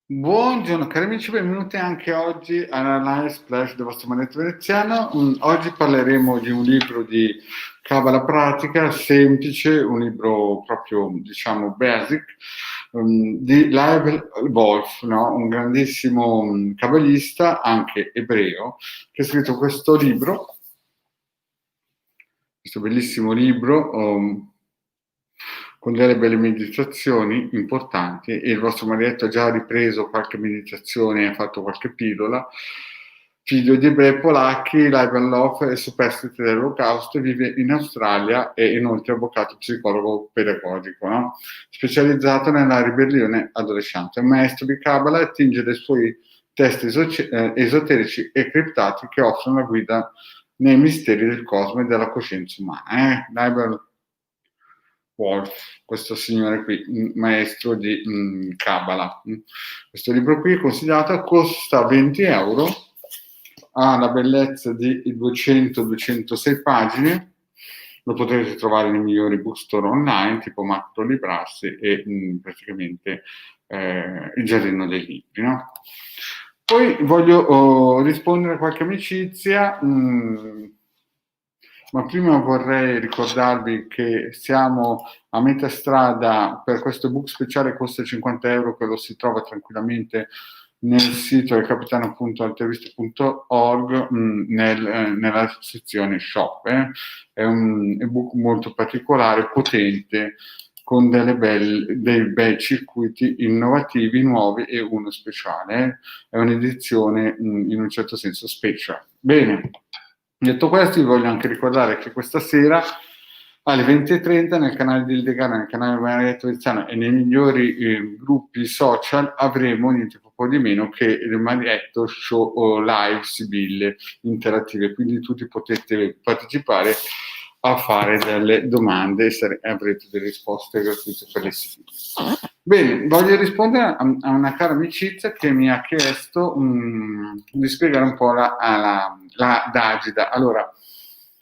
Buongiorno cari amici, benvenuti anche oggi alla Live Splash del vostro maledetto veneziano. Oggi parleremo di un libro di Cabala pratica, semplice, un libro proprio, diciamo, basic, di Leib Wolf, no? Un grandissimo cabalista, anche ebreo, che ha scritto questo bellissimo libro, con delle belle meditazioni importanti, e il vostro maledetto ha già ripreso qualche meditazione e ha fatto qualche pillola. Figlio di ebrei polacchi, Live Love è superstite dell'Olocausto, vive in Australia e inoltre avvocato psicologo pedagogico, no? Specializzato nella ribellione adolescente. È un maestro di Kabbalah e attinge dai suoi testi esoterici e criptati che offrono la guida nei misteri del cosmo e della coscienza umana. Live Wolf, questo signore qui, maestro di Kabbalah. Questo libro qui è consigliato, costa 20 euro, ha la bellezza di 200-206 pagine, lo potete trovare nei migliori bookstore online, tipo Macro Librassi e praticamente il Giardino dei Libri, no? Poi voglio rispondere a qualche amicizia, ma prima vorrei ricordarvi che siamo a metà strada per questo book speciale, costa 50 euro, che lo si trova tranquillamente nel sito del capitano.altaviste.org nella sezione shop. È un ebook molto particolare, potente, con dei bei circuiti innovativi, nuovi e uno speciale. È un'edizione in un certo senso special. Bene. Detto questo, vi voglio anche ricordare che questa sera alle 20:30 nel canale di Ildegana, nel canale Maledetto Veneziano e nei migliori gruppi social avremo niente po' di meno che il Maledetto Show Live Sibille interattive, quindi tutti potete partecipare a fare delle domande e avrete delle risposte gratuite per le sibille. Bene, voglio rispondere a una cara amicizia che mi ha chiesto di spiegare un po' la Dagida. Allora,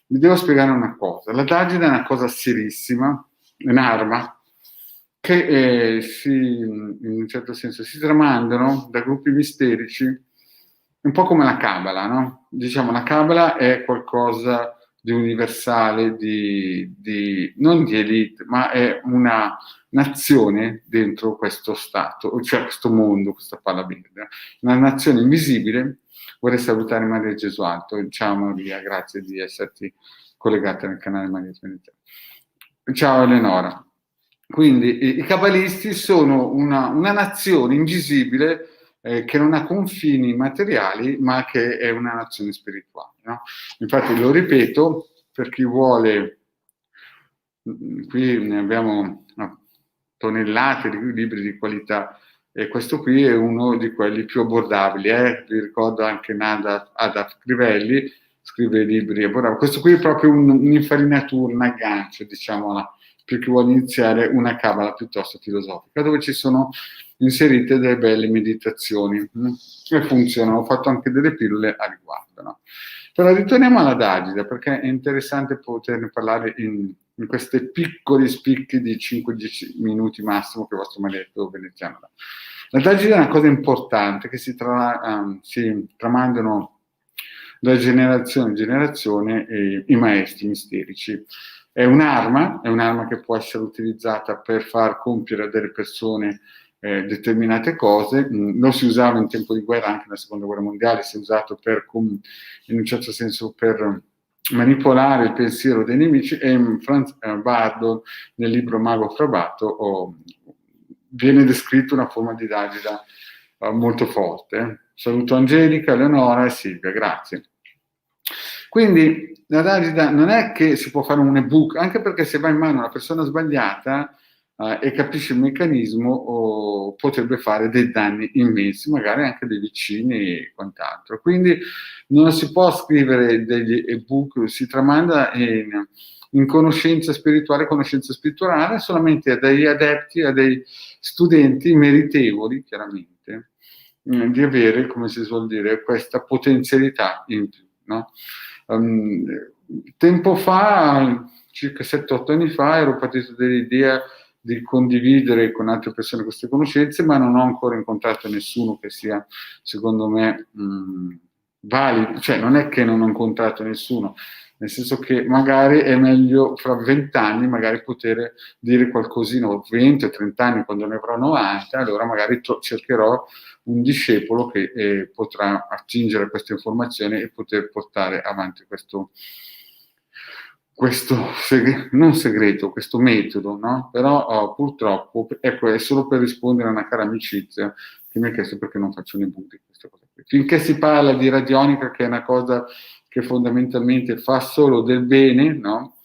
vi devo spiegare una cosa. La Dagida è una cosa serissima, è un'arma che in un certo senso si tramandano da gruppi misterici, un po' come la Kabbalah, no? Diciamo, la Kabbalah è qualcosa di universale, non di elite, ma è una nazione dentro questo stato, cioè questo mondo, questa palla verde, una nazione invisibile. Vorrei salutare Maria Gesualdo. Ciao Maria, grazie di esserti collegata nel canale Maria Gesualdo. Ciao Eleonora. Quindi i cabalisti sono una nazione invisibile che non ha confini materiali, ma che è una nazione spirituale, no? Infatti lo ripeto, per chi vuole, qui ne abbiamo tonnellate di libri di qualità, e questo qui è uno di quelli più abbordabili. Vi ricordo anche Adaf Crivelli, scrive libri abbordabili. Questo qui è proprio un'infarinatura, un aggancio, diciamola, per chi vuole iniziare una Kabbalah piuttosto filosofica, dove ci sono inserite delle belle meditazioni che funzionano. Ho fatto anche delle pillole a riguardo, no? Però ritorniamo alla Dagida, perché è interessante poterne parlare in questi piccoli spicchi di 5-10 minuti massimo che il vostro maledetto veneziano dà. La Dagida è una cosa importante che si tramandano da generazione in generazione i maestri misterici. È un'arma che può essere utilizzata per far compiere a delle persone determinate cose. Lo si usava in tempo di guerra, anche nella seconda guerra mondiale, si è usato in un certo senso per manipolare il pensiero dei nemici, e Franz Bardon nel libro Mago Frabato viene descritta una forma di Dagida molto forte. Saluto Angelica, Eleonora e Silvia, grazie. Quindi la Dagida non è che si può fare un ebook, anche perché se va in mano alla persona sbagliata e capisce il meccanismo, potrebbe fare dei danni immensi, magari anche dei vicini e quant'altro. Quindi non si può scrivere degli ebook, si tramanda in conoscenza spirituale solamente a degli adepti, a dei studenti meritevoli, chiaramente, di avere, come si suol dire, questa potenzialità in più, no? Tempo fa, circa 7-8 anni fa, ero partito dall'idea di condividere con altre persone queste conoscenze, ma non ho ancora incontrato nessuno che sia, secondo me, valido. Cioè, non è che non ho incontrato nessuno, nel senso che magari è meglio fra 20 anni magari poter dire qualcosina, o 20 o 30 anni quando ne avrò 90, allora magari cercherò un discepolo che potrà attingere queste informazioni e poter portare avanti questo non segreto, questo metodo, no? Però purtroppo, ecco, è solo per rispondere a una cara amicizia che mi ha chiesto perché non faccio un ebook di questa cosa qui. Finché si parla di radionica, che è una cosa che fondamentalmente fa solo del bene, no?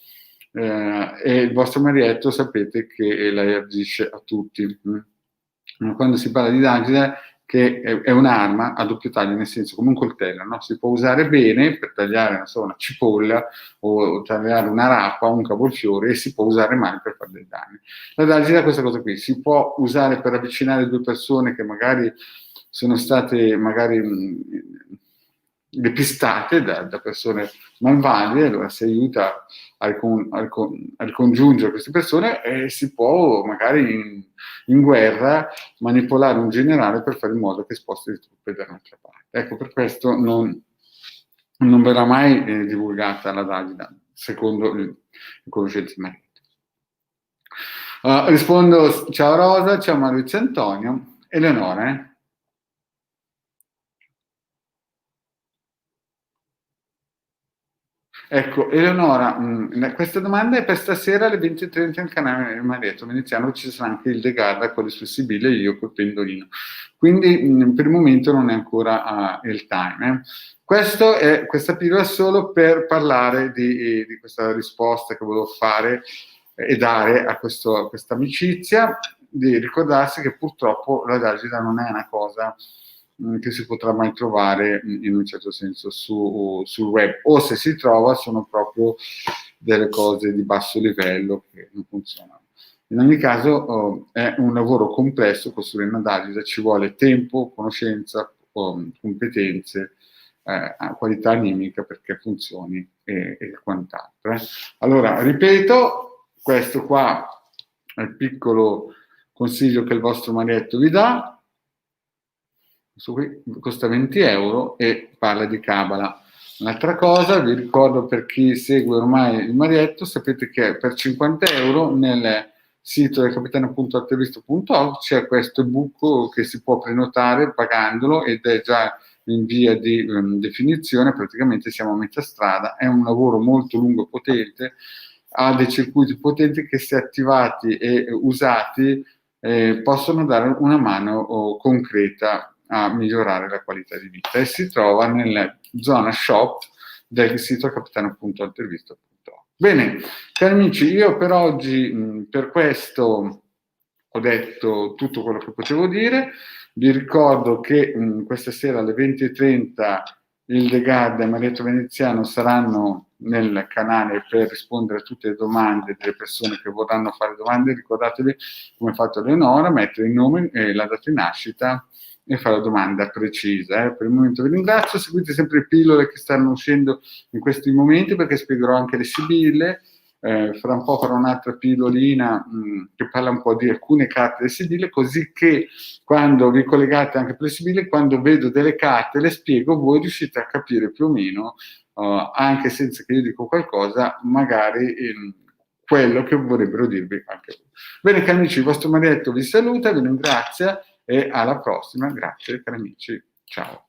E il vostro marietto sapete che lei agisce a tutti. Ma quando si parla di Dagida, che è un'arma a doppio taglio, nel senso come un coltello, no? Si può usare bene per tagliare una cipolla o tagliare una rapa o un cavolfiore, e si può usare male per fare dei danni. La Dagida è questa cosa qui, si può usare per avvicinare due persone che magari sono state depistate da persone malvagie, allora si aiuta a ricongiungere queste persone, e si può magari in guerra manipolare un generale per fare in modo che sposti le truppe da un'altra parte. Ecco, per questo non verrà mai divulgata la Dagida, secondo le conoscenze marito. Rispondo: ciao Rosa, ciao Maurizio Antonio. Eleonora, Ecco, Eleonora, questa domanda è per stasera alle 20:30 nel canale Marietto Veneziano, ci sarà anche il De Garda con le sue sibille e io col pendolino. Quindi per il momento non è ancora il time. Questa pillola è solo per parlare di questa risposta che volevo fare e dare a questa amicizia, di ricordarsi che purtroppo la Dagida non è una cosa che si potrà mai trovare in un certo senso sul web, o se si trova sono proprio delle cose di basso livello che non funzionano. In ogni caso è un lavoro complesso costruire una Dagida, ci vuole tempo, conoscenza, competenze, qualità animica perché funzioni e quant'altro. Allora, ripeto, questo qua è il piccolo consiglio che il vostro marietto vi dà. Questo qui costa 20 euro e parla di Cabala. Un'altra cosa, vi ricordo, per chi segue ormai il marietto, sapete che per 50 euro nel sito del capitano.altruista.org c'è questo ebook che si può prenotare pagandolo ed è già in via di definizione, praticamente siamo a metà strada, è un lavoro molto lungo e potente, ha dei circuiti potenti che, se attivati e usati, possono dare una mano concreta a migliorare la qualità di vita, e si trova nella zona shop del sito capitano.intervista.org. Bene, cari amici, io per oggi, per questo, ho detto tutto quello che potevo dire. Vi ricordo che questa sera alle 20:30 il De Garda e Marietto Veneziano saranno nel canale per rispondere a tutte le domande delle persone che vorranno fare domande. Ricordatevi, come ha fatto Eleonora, mettere il nome e la data di nascita e fare la domanda precisa. Per il momento vi ringrazio, seguite sempre le pillole che stanno uscendo in questi momenti, perché spiegherò anche le sibille. Fra un po' farò un'altra pillolina che parla un po' di alcune carte delle sibille, così che quando vi collegate anche per le sibille, quando vedo delle carte le spiego, voi riuscite a capire più o meno, anche senza che io dico qualcosa, magari quello che vorrebbero dirvi anche voi. Bene, cari amici, il vostro marietto vi saluta, vi ringrazia e alla prossima. Grazie, cari amici. Ciao.